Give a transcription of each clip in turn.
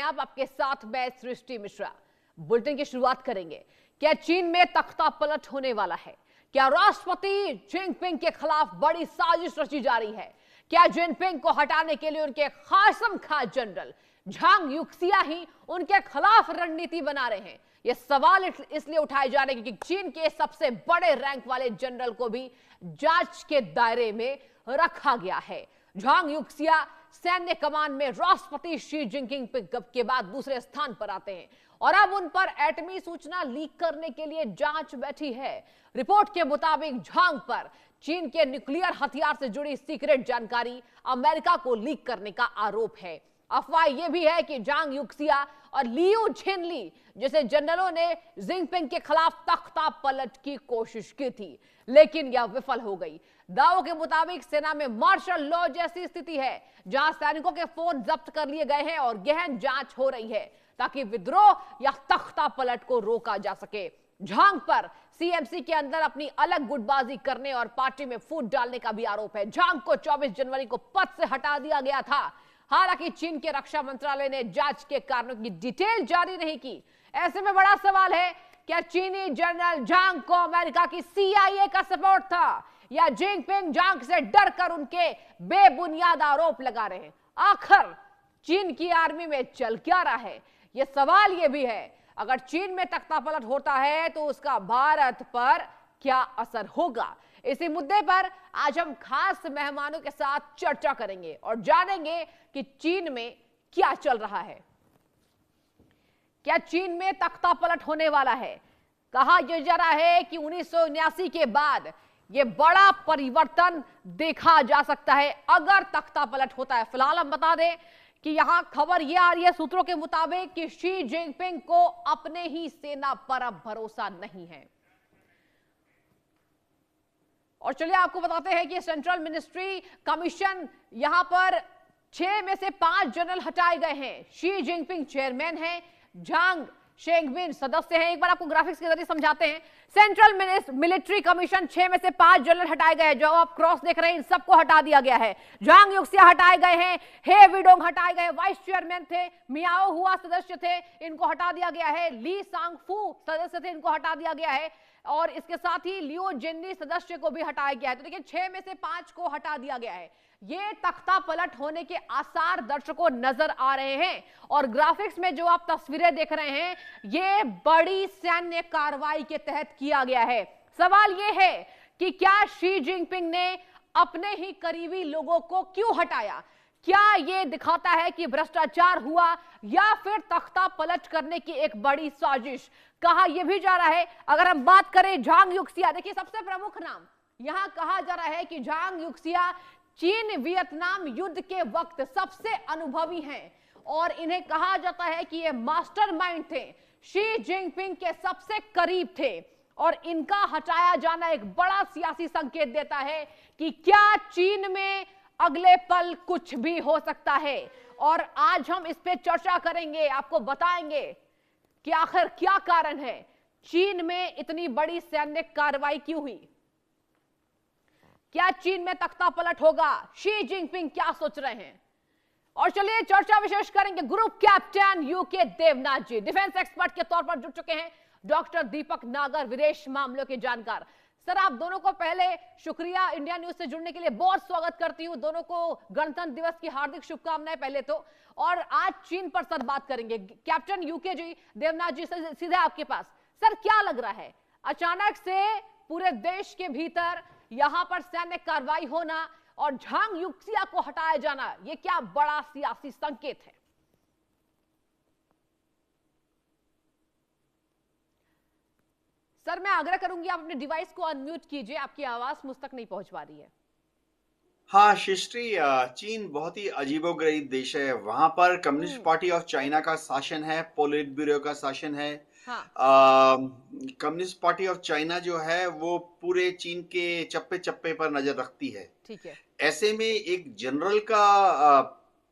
आप, आपके साथ मैं सृष्टि मिश्रा। बुलेटिन की शुरुआत करेंगे। क्या चीन में तख्ता पलट होने वाला है? क्या राष्ट्रपति जिनपिंग के खिलाफ बड़ी साजिश रची जा रही है? क्या जिनपिंग को हटाने के लिए उनके खासम खास जनरल झांग युक्सिया ही उनके खिलाफ रणनीति बना रहे हैं? ये सवाल इसलिए उठाए जा रहे हैं क्योंकि चीन के सबसे बड़े रैंक वाले जनरल को भी जांच के दायरे में रखा गया है। झांग युक्सिया सैन्य कमान में राष्ट्रपति शी जिनपिंग के बाद दूसरे स्थान पर आते हैं और अब उन पर एटमी सूचना लीक करने के लिए जांच बैठी है। रिपोर्ट के मुताबिक झांग पर चीन के न्यूक्लियर हथियार से जुड़ी सीक्रेट जानकारी अमेरिका को लीक करने का आरोप है। अफवाह यह भी है कि झांग युक्सिया और लियू झिनली जैसे जनरलों ने जिनपिंग के खिलाफ तख्ता पलट की कोशिश की थी, लेकिन यह विफल हो गई। दावों के मुताबिक सेना में मार्शल लॉ जैसी स्थिति है, जहां सैनिकों के फोन जब्त कर लिए गए हैं और गहन जांच हो रही है ताकि विद्रोह या तख्ता पलट को रोका जा सके। झांग पर सीएमसी के अंदर अपनी अलग गुटबाजी करने और पार्टी में फूट डालने का भी आरोप है। झांग को 24 जनवरी को पद से हटा दिया गया था। हालांकि चीन के रक्षा मंत्रालय ने जांच के कारणों की डिटेल जारी नहीं की। ऐसे में बड़ा सवाल है, क्या चीनी जनरल झांग को अमेरिका की CIA का सपोर्ट था या जिनपिंग झांग से डरकर उनके बेबुनियाद आरोप लगा रहे हैं? आखिर चीन की आर्मी में चल क्या रहा है? यह सवाल यह भी है, अगर चीन में तख्ता पलट होता है तो उसका भारत पर क्या असर होगा? इसी मुद्दे पर आज हम खास मेहमानों के साथ चर्चा करेंगे और जानेंगे कि चीन में क्या चल रहा है। क्या चीन में तख्ता पलट होने वाला है? कहा यह जा रहा है कि 1979 के बाद यह बड़ा परिवर्तन देखा जा सकता है अगर तख्ता पलट होता है। फिलहाल हम बता दें कि यहां खबर यह आ रही है सूत्रों के मुताबिक कि शी जिनपिंग को अपने ही सेना पर अब भरोसा नहीं है। और चलिए आपको बताते हैं कि सेंट्रल मिनिस्ट्री कमीशन यहां पर 6 में से 5 जनरल हटाए गए हैं। शी जिनपिंग चेयरमैन हैं, झांग शेंगबिन सदस्य हैं। एक बार आपको ग्राफिक्स के जरिए समझाते हैं। सेंट्रल मिलिट्री कमीशन 6 में से 5 जनरल हटाए गए हैं। जो आप क्रॉस देख रहे हैं इन सबको हटा दिया गया है। झांग युक्सिया हटाए गए हैं, हे विडोंग हटाए गए, वाइस चेयरमैन थे, मियाओ हुआ सदस्य थे, इनको हटा दिया गया है। ली सांगफू सदस्य थे, इनको हटा दिया गया है और इसके साथ ही लियो जिन्नी सदस्य को भी हटाया गया है। तो देखिए 6 में से 5 को हटा दिया गया है। ये तख्ता पलट होने के आसार दर्शकों नजर आ रहे हैं और ग्राफिक्स में जो आप तस्वीरें देख रहे हैं ये बड़ी सैन्य कार्रवाई के तहत किया गया है। सवाल ये है कि क्या शी जिनपिंग ने अपने ही करीबी लोगों को क्यों हटाया? क्या यह दिखाता है कि भ्रष्टाचार हुआ या फिर तख्ता पलट करने की एक बड़ी साजिश? कहा यह भी जा रहा है, अगर हम बात करें झांग युक्सिया, देखिए सबसे प्रमुख नाम यहां कहा जा रहा है कि झांग युक्सिया चीन वियतनाम युद्ध के वक्त सबसे अनुभवी हैं और इन्हें कहा जाता है कि ये मास्टरमाइंड थे, शी जिनपिंग के सबसे करीब थे और इनका हटाया जाना एक बड़ा सियासी संकेत देता है कि क्या चीन में अगले पल कुछ भी हो सकता है। और आज हम इस पे चर्चा करेंगे, आपको बताएंगे कि आखिर क्या कारण है चीन में इतनी बड़ी सैन्य कार्रवाई क्यों हुई। क्या चीन में तख्ता पलट होगा? शी जिनपिंग क्या सोच रहे हैं? और चलिए चर्चा विशेष करेंगे ग्रुप कैप्टन यूके देवनाथ जी, डिफेंस एक्सपर्ट के तौर पर जुड़ चुके हैं, डॉक्टर दीपक नागर, विदेश मामलों के जानकार। सर आप दोनों को पहले शुक्रिया इंडिया न्यूज से जुड़ने के लिए, बहुत स्वागत करती हूं। दोनों को गणतंत्र दिवस की हार्दिक शुभकामनाएं पहले तो। और आज चीन पर सर बात करेंगे। कैप्टन यूके जी, देवनाथ जी सीधे आपके पास। सर क्या लग रहा है अचानक से पूरे देश के भीतर यहां पर सैन्य कार्रवाई होना और झांग युक्सिया को हटाया जाना, यह क्या बड़ा सियासी संकेत है? सर मैं आग्रह करूंगी आप अपने डिवाइस को अनम्यूट कीजिए, आपकी आवाज मुझ तक नहीं पहुंच पा रही है। हाँ सृष्टि, चीन बहुत ही अजीबोगरीब देश है। वहां पर कम्युनिस्ट पार्टी ऑफ चाइना का शासन है, पोलिट ब्यूरो का शासन है। हाँ। कम्युनिस्ट पार्टी ऑफ चाइना जो है वो पूरे चीन के चप्पे चप्पे पर नजर रखती है। ठीक है। ऐसे में एक जनरल का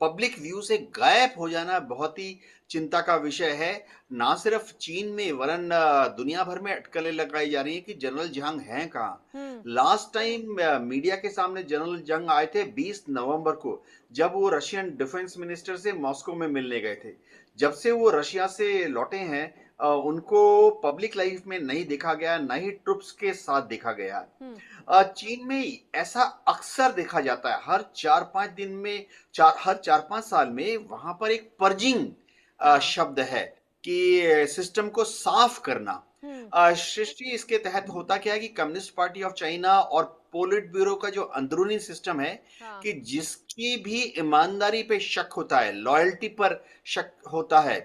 पब्लिक व्यू से गायब हो जाना बहुत ही चिंता का विषय है। ना सिर्फ चीन में वरन दुनिया भर में अटकलें लगाई जा रही हैं कि जनरल जंग हैं कहाँ। लास्ट टाइम मीडिया के सामने जनरल जंग आए थे 20 नवंबर को, जब वो रशियन डिफेंस मिनिस्टर से मॉस्को में मिलने गए थे। जब से वो रशिया से लौटे हैं उनको पब्लिक लाइफ में नहीं देखा गया, ना ही ट्रुप्स के साथ देखा गया। चीन में ऐसा अक्सर देखा जाता है, हर 4-5 दिन में हर 4-5 साल में वहाँ पर एक पर्जिंग हाँ। शब्द है कि सिस्टम को साफ करना। हम्म। सृष्टि इसके तहत होता क्या है कि कम्युनिस्ट पार्टी ऑफ चाइना और पोलिट ब्यूरो का जो अंदरूनी सिस्टम है हाँ। कि जिसकी भी ईमानदारी पे शक होता है, लॉयल्टी पर शक होता है,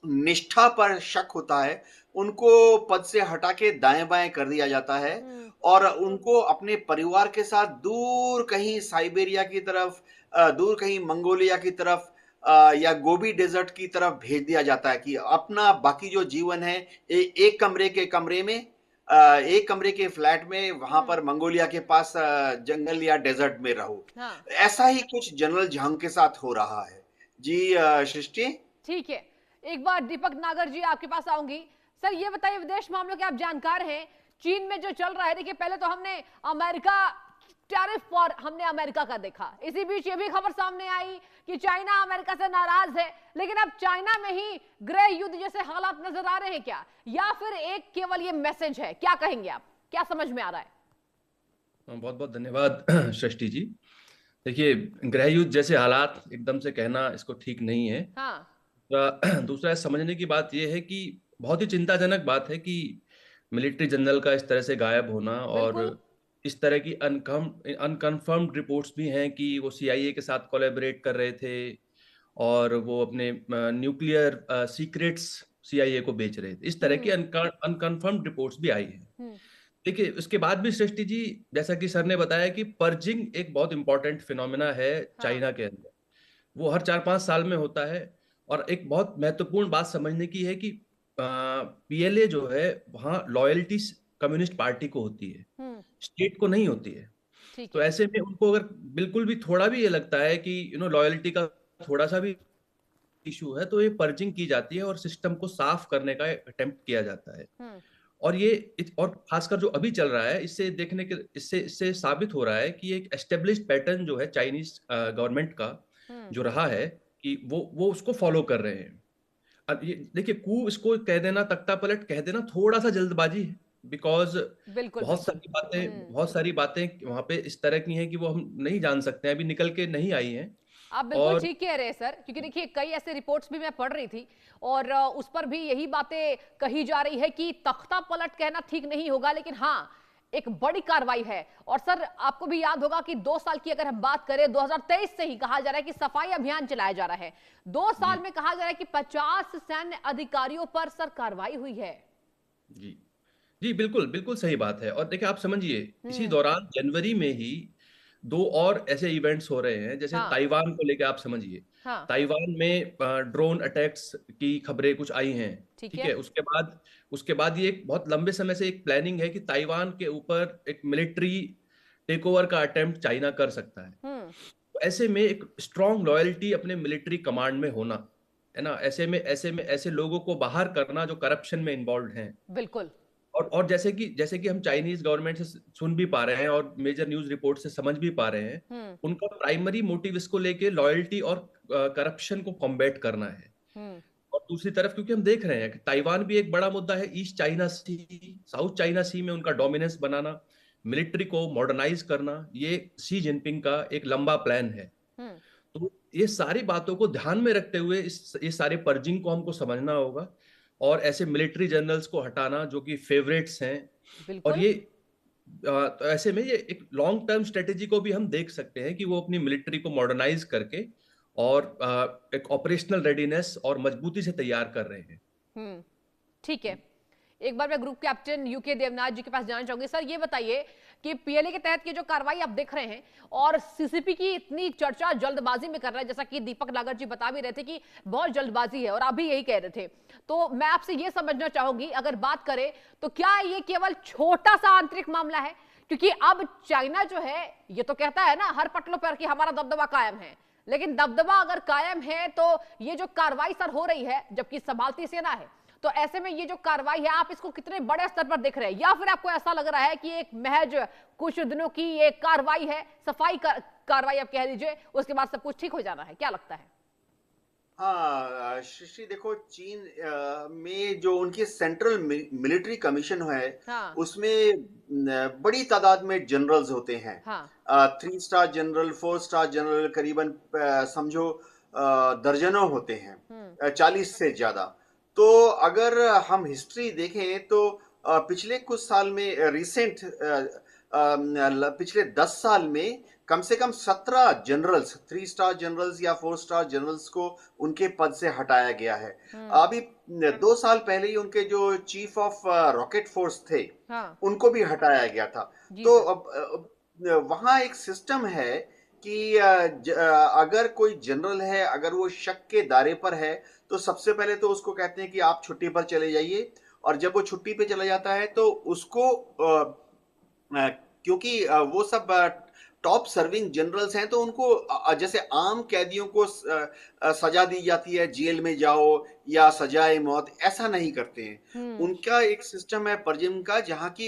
निष्ठा पर शक होता है, उनको पद से हटा के दाएं-बाएं कर दिया जाता है हम्म। और उनको अपने परिवार के साथ दूर कहीं साइबेरिया की तरफ दूर कहीं मंगोलिया की तरफ या गोबी डेजर्ट की तरफ भेज दिया जाता है कि अपना बाकी जो जीवन है एक कमरे के कमरे में एक कमरे के फ्लैट में वहां पर मंगोलिया के पास जंगल या डेजर्ट में रहो। हाँ। ऐसा ही कुछ जनरल झांग के साथ हो रहा है। जी सृष्टि। ठीक है, एक बार दीपक नागर जी आपके पास आऊंगी। सर ये बताइए, विदेश मामलों के आप जानकार हैं, चीन में जो चल रहा है, देखिए पहले तो हमने अमेरिका टैरिफ और हमने अमेरिका का देखा, इसी बीच ये भी खबर सामने आई कि चाइना अमेरिका से नाराज है, लेकिन अब चाइना में ही गृह युद्ध जैसे हालात नजर आ रहे हैं क्या, या फिर एक केवल ये मैसेज है? क्या कहेंगे आप, क्या समझ में आ रहा है? बहुत बहुत धन्यवाद सृष्टि जी। देखिए, गृह युद्ध जैसे हालात एकदम से कहना इसको ठीक नहीं है। हाँ। दूसरा समझने की बात यह है कि बहुत ही चिंताजनक बात है कि मिलिट्री जनरल का इस तरह से गायब होना, और बिल्कुल। इस तरह की अनकन्फर्म्ड रिपोर्ट्स भी हैं कि वो सीआईए के साथ कोलैबोरेट कर रहे थे और वो अपने न्यूक्लियर सीक्रेट्स सीआईए को बेच रहे थे। इस तरह की अनकन्फर्म्ड रिपोर्ट्स भी आई हैं। देखिए, उसके बाद भी सृष्टि जी, जैसा कि सर ने बताया कि पर्जिंग एक बहुत इंपॉर्टेंट फिनोमिना है हाँ। चाइना के अंदर। वो हर 4-5 साल में होता है। और एक बहुत महत्वपूर्ण बात समझने की है कि पीएलए जो है वहाँ लॉयल्टी कम्युनिस्ट पार्टी को होती है, स्टेट को नहीं होती है। ठीक तो है। ऐसे में उनको अगर बिल्कुल भी थोड़ा भी ये लगता है कि लॉयल्टी का थोड़ा सा भी इशू है, तो ये पर्जिंग की जाती है और सिस्टम को साफ करने का अटेम्प्ट किया जाता है। और और खासकर जो अभी चल रहा है, इससे इससे साबित हो रहा है कि एक एस्टेब्लिश्ड पैटर्न जो है चाइनीज गवर्नमेंट का जो रहा है कि वो उसको फॉलो कर रहे हैं। अब ये देखिए, इसको कह देना, तख्ता पलट कह देना थोड़ा सा जल्दबाजी है, बिकॉज बिल्कुल बहुत सारी बातें वहां पे इस तरह की हैं कि वो हम नहीं जान सकते हैं, अभी निकल के नहीं आई हैं। आप बिल्कुल और ठीक कह रहे हैं सर, क्योंकि देखिए कई ऐसे रिपोर्ट्स भी मैं पढ़ रही थी और उस पर भी यही बातें कही जा रही है कि तख्ता पलट कहना ठीक नहीं होगा, लेकिन हाँ एक बड़ी कार्रवाई है। और सर आपको भी याद होगा कि 2 साल की अगर हम बात करें, 2023 से ही कहा जा रहा है कि सफाई अभियान चलाया जा रहा है। 2 साल में कहा जा रहा है कि 50 सैन्य अधिकारियों पर सर कार्रवाई हुई है। जी जी, बिल्कुल बिल्कुल सही बात है। और देखिए, आप समझिए, इसी दौरान जनवरी में ही 2 और ऐसे इवेंट्स हो रहे हैं। जैसे हाँ। ताइवान को लेकर आप समझिए, हाँ। ताइवान में ड्रोन अटैक्स की खबरें कुछ आई हैं। ठीक ठीक है। है, उसके बाद ये एक बहुत लंबे समय से एक प्लानिंग है कि ताइवान के ऊपर एक मिलिट्री टेक ओवर का अटेम्प्ट चाइना कर सकता है। तो ऐसे में एक स्ट्रॉन्ग लॉयल्टी अपने मिलिट्री कमांड में होना है ना, ऐसे में ऐसे लोगों को बाहर करना जो करप्शन में इन्वॉल्व हैं। बिल्कुल। और जैसे कि हम चाइनीज गवर्नमेंट से सुन भी पा रहे हैं और मेजर न्यूज रिपोर्ट से समझ भी पा रहे हैं, उनका प्राइमरी मोटिव इसको लेके लॉयल्टी और करप्शन को कॉम्बैट करना है। और दूसरी तरफ, क्योंकि हम देख रहे हैं कि ताइवान भी एक बड़ा मुद्दा है, ईस्ट चाइना सी, साउथ चाइना सी में उनका डोमिनेंस बनाना, मिलिट्री को मॉडर्नाइज करना, ये शी जिनपिंग का एक लंबा प्लान है। तो ये सारी बातों को ध्यान में रखते हुए ये सारे पर्जिंग को हमको समझना होगा और ऐसे मिलिट्री जनरल्स को हटाना जो कि फेवरेट्स हैं। और बिल्कुल। ये तो ऐसे में ये एक लॉन्ग टर्म स्ट्रेटेजी को भी हम देख सकते हैं कि वो अपनी मिलिट्री को मॉडर्नाइज करके और एक ऑपरेशनल रेडीनेस और मजबूती से तैयार कर रहे हैं। ठीक है, एक बार मैं ग्रुप कैप्टन यूके देवनाथ जी के पास जाना चाहूंगी। सर ये बताइए कि पीएलए के तहत की जो कार्रवाई आप देख रहे हैं और सीसीपी की इतनी चर्चा जल्दबाजी में कर रहा है, जैसा कि दीपक नागर जी बता भी रहे थे कि बहुत जल्दबाजी है और आप भी यही कह रहे थे, तो मैं आपसे ये समझना चाहूंगी, अगर बात करें तो क्या ये केवल छोटा सा आंतरिक मामला है? क्योंकि अब चाइना जो है ये तो कहता है ना हर पटलों पर कि हमारा दबदबा कायम है, लेकिन दबदबा अगर कायम है तो ये जो कार्रवाई सर हो रही है, जबकि संभालती सेना है, तो ऐसे में ये जो कार्रवाई है आप इसको कितने बड़े स्तर पर देख रहे हैं, या फिर आपको ऐसा लग रहा है कि एक महज कुछ दिनों की ये कार्रवाई है, सफाई कार्रवाई आप कह दीजिए, उसके बाद सब कुछ ठीक हो जाना है? क्या लगता है? हाँ, सृष्टि देखो, चीन में जो उनकी सेंट्रल मिलिट्री कमीशन है, हाँ, उसमें बड़ी तादाद में जनरल्स होते हैं। हाँ, 3 स्टार जनरल, 4 स्टार जनरल, करीबन समझो दर्जनों होते हैं, हम्म, 40 से ज्यादा। तो अगर हम हिस्ट्री देखें तो पिछले कुछ साल में, रिसेंट पिछले 10 साल में कम से कम 17 जनरल्स, 3 स्टार जनरल्स या 4 स्टार जनरल्स को उनके पद से हटाया गया है। हम्म, अभी 2 साल पहले ही उनके जो चीफ ऑफ रॉकेट फोर्स थे, हाँ, उनको भी हटाया गया था। जी तो सर, अब वहां एक सिस्टम है कि अगर कोई जनरल है, अगर वो शक के दायरे पर है, तो सबसे पहले तो उसको कहते हैं कि आप छुट्टी पर चले जाइए। और जब वो छुट्टी पे चला जाता है तो उसको क्योंकि वो सब टॉप सर्विंग जनरल्स हैं, तो उनको जैसे आम कैदियों को सजा दी जाती है, जेल में जाओ या सजाए मौत, ऐसा नहीं करते हैं। हम्म, उनका एक सिस्टम है परजिम का, जहाँ की